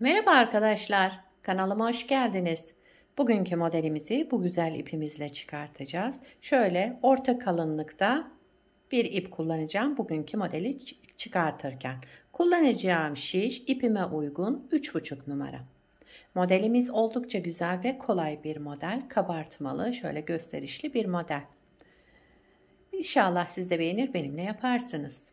Merhaba arkadaşlar, kanalıma hoş geldiniz. Bugünkü modelimizi bu güzel ipimizle çıkartacağız. Şöyle orta kalınlıkta bir ip kullanacağım bugünkü modeli çıkartırken. Kullanacağım şiş ipime uygun 3,5 numara. Modelimiz oldukça güzel ve kolay bir model. Kabartmalı, şöyle gösterişli bir model. İnşallah siz de beğenir, benimle yaparsınız.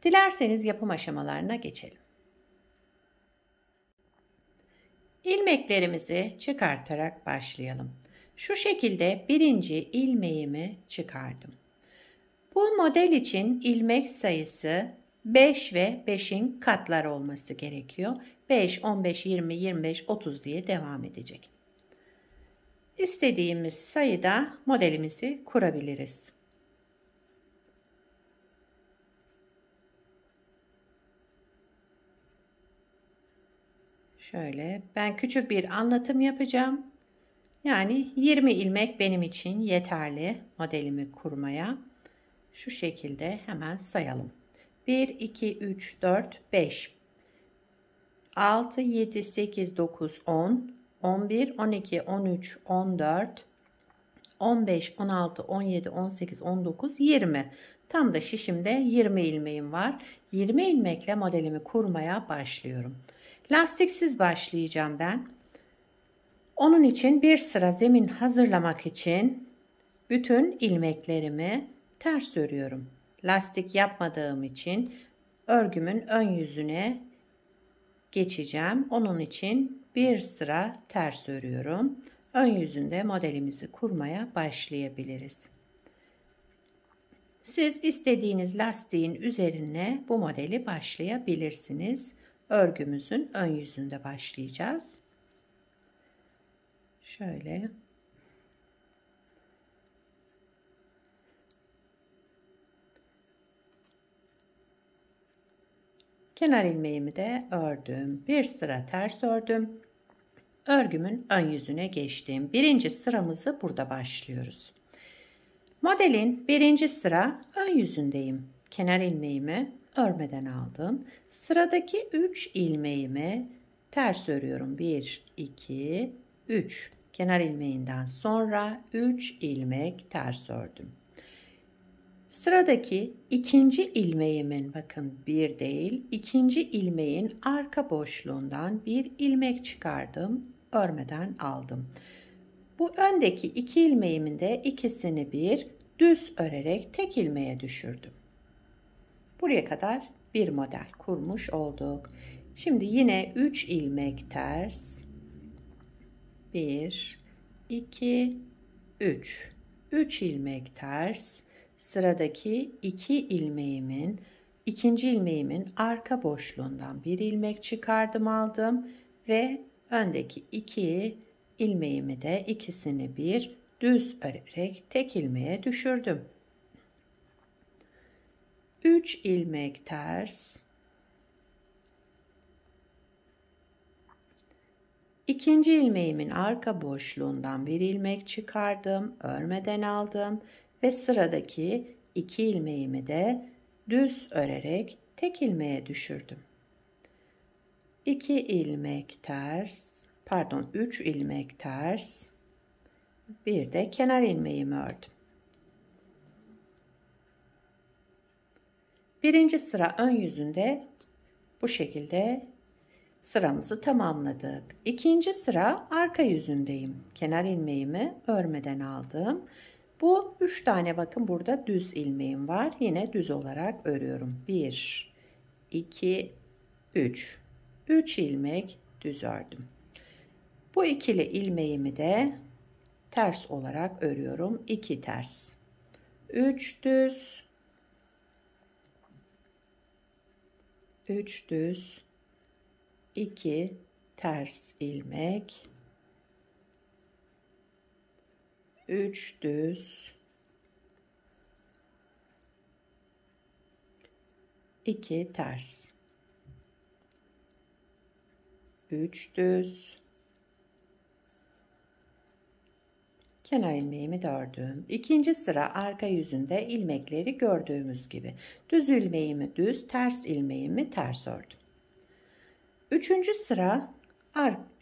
Dilerseniz yapım aşamalarına geçelim. İlmeklerimizi çıkartarak başlayalım. Şu şekilde birinci ilmeğimi çıkardım. Bu model için ilmek sayısı 5 ve 5'in katları olması gerekiyor. 5, 15, 20, 25, 30 diye devam edecek. İstediğimiz sayıda modelimizi kurabiliriz. Şöyle ben küçük bir anlatım yapacağım. Yani 20 ilmek benim için yeterli modelimi kurmaya. Şu şekilde hemen sayalım. 1, 2, 3, 4, 5, 6, 7, 8, 9, 10, 11, 12, 13, 14, 15, 16, 17, 18, 19, 20. Tam da şişimde 20 ilmeğim var. 20 ilmekle modelimi kurmaya başlıyorum. Lastiksiz başlayacağım ben. Onun için bir sıra zemin hazırlamak için bütün ilmeklerimi ters örüyorum. Lastik yapmadığım için örgümün ön yüzüne geçeceğim. Onun için bir sıra ters örüyorum. Ön yüzünde modelimizi kurmaya başlayabiliriz. Siz istediğiniz lastiğin üzerine bu modeli başlayabilirsiniz. Örgümüzün ön yüzünde başlayacağız. Şöyle. Kenar ilmeğimi de ördüm. Bir sıra ters ördüm. Örgümün ön yüzüne geçtim. Birinci sıramızı burada başlıyoruz. Modelin birinci sıra ön yüzündeyim. Kenar ilmeğimi örmeden aldım. Sıradaki 3 ilmeğimi ters örüyorum. 1, 2, 3. Kenar ilmeğinden sonra 3 ilmek ters ördüm. Sıradaki ikinci ilmeğimin, bakın bir değil, ikinci ilmeğin arka boşluğundan bir ilmek çıkardım, örmeden aldım. Bu öndeki iki ilmeğimin de ikisini bir düz örerek tek ilmeğe düşürdüm. Buraya kadar bir model kurmuş olduk. Şimdi yine 3 ilmek ters. 1, 2, 3. 3 ilmek ters. Sıradaki ikinci ilmeğimin arka boşluğundan bir ilmek çıkardım, aldım ve öndeki 2 ilmeğimi de ikisini bir düz örerek tek ilmeğe düşürdüm. 3 ilmek ters. İkinci ilmeğimin arka boşluğundan bir ilmek çıkardım, örmeden aldım ve sıradaki 2 ilmeğimi de düz örerek tek ilmeğe düşürdüm. 2 ilmek ters, pardon 3 ilmek ters, bir de kenar ilmeğimi ördüm. Birinci sıra ön yüzünde bu şekilde sıramızı tamamladık. İkinci sıra arka yüzündeyim. Kenar ilmeğimi örmeden aldım. Bu 3 tane, bakın burada düz ilmeğim var. Yine düz olarak örüyorum. 1, 2, 3. 3 ilmek düz ördüm. Bu ikili ilmeğimi de ters olarak örüyorum. 2 ters. 3 düz. 3 düz. 2 ters ilmek. 3 düz. 2 ters. 3 düz. Kenar ilmeğimi de ördüm. İkinci sıra arka yüzünde ilmekleri gördüğümüz gibi. Düz ilmeğimi düz, ters ilmeğimi ters ördüm. Üçüncü sıra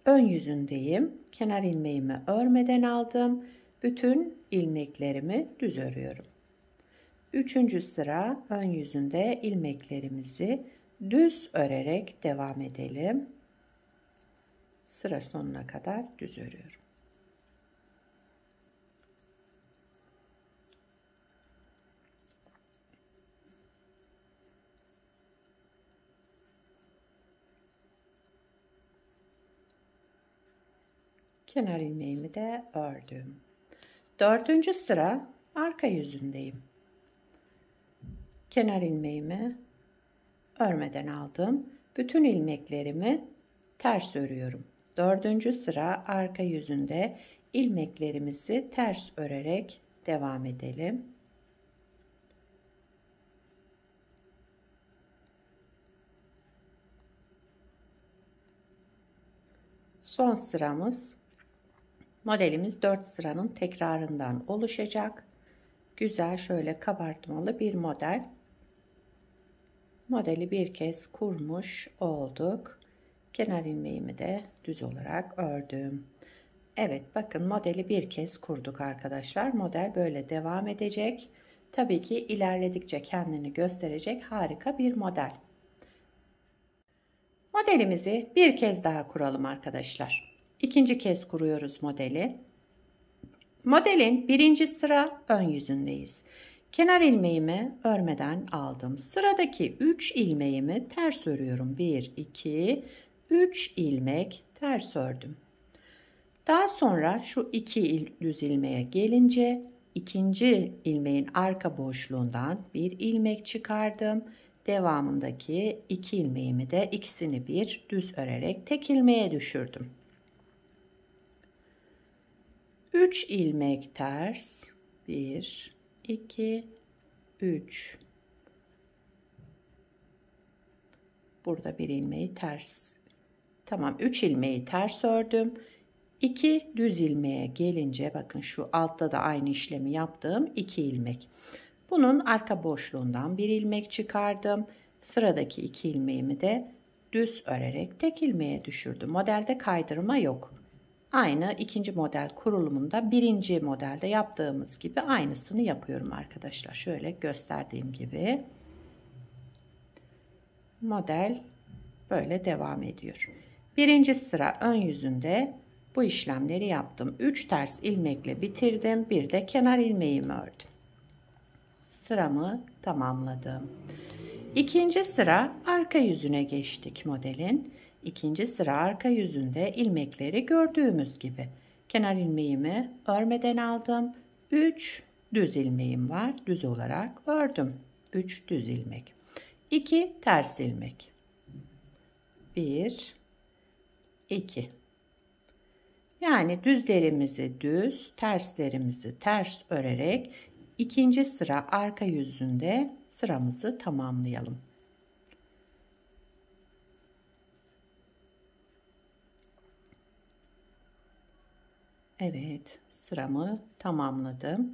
ön yüzündeyim. Kenar ilmeğimi örmeden aldım. Bütün ilmeklerimi düz örüyorum. Üçüncü sıra ön yüzünde ilmeklerimizi düz örerek devam edelim. Sıra sonuna kadar düz örüyorum. Kenar ilmeğimi de ördüm. Dördüncü sıra arka yüzündeyim. Kenar ilmeğimi örmeden aldım. Bütün ilmeklerimi ters örüyorum. Dördüncü sıra arka yüzünde ilmeklerimizi ters örerek devam edelim. Son sıramız, modelimiz 4 sıranın tekrarından oluşacak. Güzel şöyle kabartmalı bir model. Modeli bir kez kurmuş olduk. Kenar ilmeğimi de düz olarak ördüm. Evet, bakın modeli bir kez kurduk arkadaşlar. Model böyle devam edecek. Tabii ki ilerledikçe kendini gösterecek harika bir model. Modelimizi bir kez daha kuralım arkadaşlar. İkinci kez kuruyoruz modeli. Modelin birinci sıra ön yüzündeyiz. Kenar ilmeğimi örmeden aldım. Sıradaki 3 ilmeğimi ters örüyorum. 1, 2, 3 ilmek ters ördüm. Daha sonra şu 2 düz ilmeğe gelince ikinci ilmeğin arka boşluğundan bir ilmek çıkardım. Devamındaki 2 ilmeğimi de ikisini bir düz örerek tek ilmeğe düşürdüm. 3 ilmek ters. 1, 2, 3. Burada bir ilmeği ters. Tamam, 3 ilmeği ters ördüm. 2 düz ilmeğe gelince bakın şu altta da aynı işlemi yaptığım 2 ilmek. Bunun arka boşluğundan bir ilmek çıkardım. Sıradaki 2 ilmeğimi de düz örerek tek ilmeğe düşürdüm. Modelde kaydırma yok. Aynı ikinci model kurulumunda birinci modelde yaptığımız gibi aynısını yapıyorum arkadaşlar. Şöyle gösterdiğim gibi model böyle devam ediyor. Birinci sıra ön yüzünde bu işlemleri yaptım. 3 ters ilmekle bitirdim. Bir de kenar ilmeğimi ördüm. Sıramı tamamladım. İkinci sıra arka yüzüne geçtik modelin. İkinci sıra arka yüzünde ilmekleri gördüğümüz gibi. Kenar ilmeğimi örmeden aldım. 3 düz ilmeğim var. Düz olarak ördüm. 3 düz ilmek. 2 ters ilmek. 1, 2. Yani düzlerimizi düz, terslerimizi ters örerek ikinci sıra arka yüzünde sıramızı tamamlayalım. Evet, sıramı tamamladım.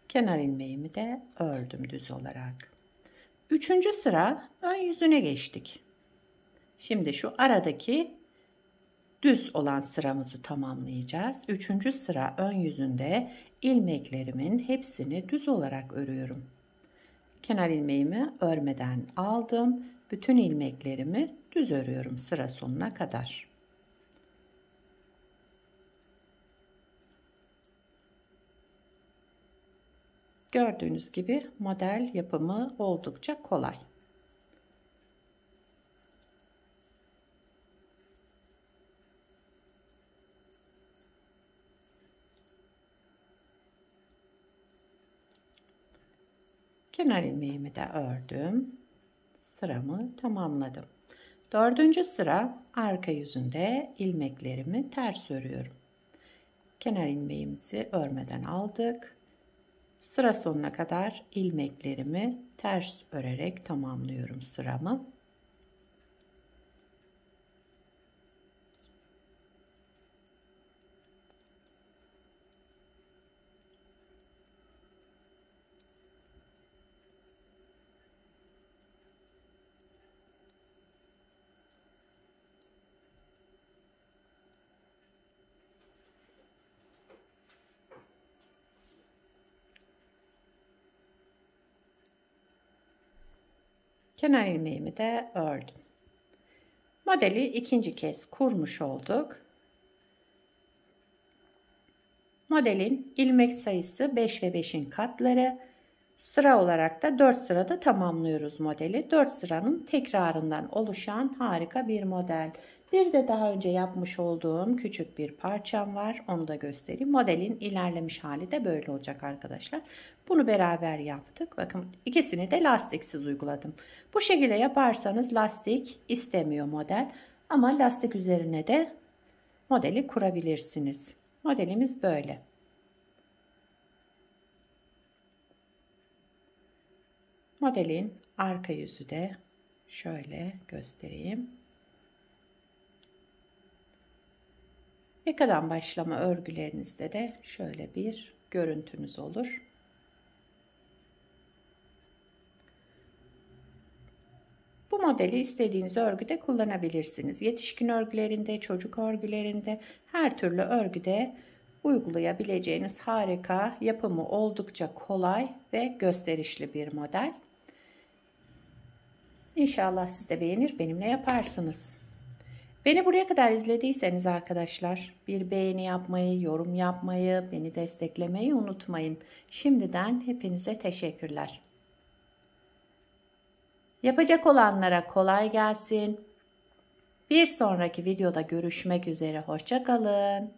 Kenar ilmeğimi de ördüm düz olarak. Üçüncü sıra ön yüzüne geçtik. Şimdi şu aradaki düz olan sıramızı tamamlayacağız. Üçüncü sıra ön yüzünde ilmeklerimin hepsini düz olarak örüyorum. Kenar ilmeğimi örmeden aldım. Bütün ilmeklerimi düz örüyorum sıra sonuna kadar. Gördüğünüz gibi model yapımı oldukça kolay. Kenar ilmeğimi de ördüm. Sıramı tamamladım. Dördüncü sıra arka yüzünde ilmeklerimi ters örüyorum. Kenar ilmeğimizi örmeden aldık. Sıra sonuna kadar ilmeklerimi ters örerek tamamlıyorum sıramı. Kenar ilmeğimi de ördüm. Modeli ikinci kez kurmuş olduk. Modelin ilmek sayısı 5 ve 5'in katları. Sıra olarak da 4 sırada tamamlıyoruz modeli. 4 sıranın tekrarından oluşan harika bir model. Bir de daha önce yapmış olduğum küçük bir parçam var. Onu da göstereyim. Modelin ilerlemiş hali de böyle olacak arkadaşlar. Bunu beraber yaptık. Bakın ikisini de lastiksiz uyguladım. Bu şekilde yaparsanız lastik istemiyor model. Ama lastik üzerine de modeli kurabilirsiniz. Modelimiz böyle. Modelin arka yüzü de şöyle göstereyim. Yakadan başlama örgülerinizde de şöyle bir görüntünüz olur. Bu modeli istediğiniz örgüde kullanabilirsiniz. Yetişkin örgülerinde, çocuk örgülerinde, her türlü örgüde uygulayabileceğiniz harika, yapımı oldukça kolay ve gösterişli bir model. İnşallah siz de beğenir, benimle yaparsınız. Beni buraya kadar izlediyseniz arkadaşlar bir beğeni yapmayı, yorum yapmayı, beni desteklemeyi unutmayın. Şimdiden hepinize teşekkürler. Yapacak olanlara kolay gelsin. Bir sonraki videoda görüşmek üzere. Hoşça kalın.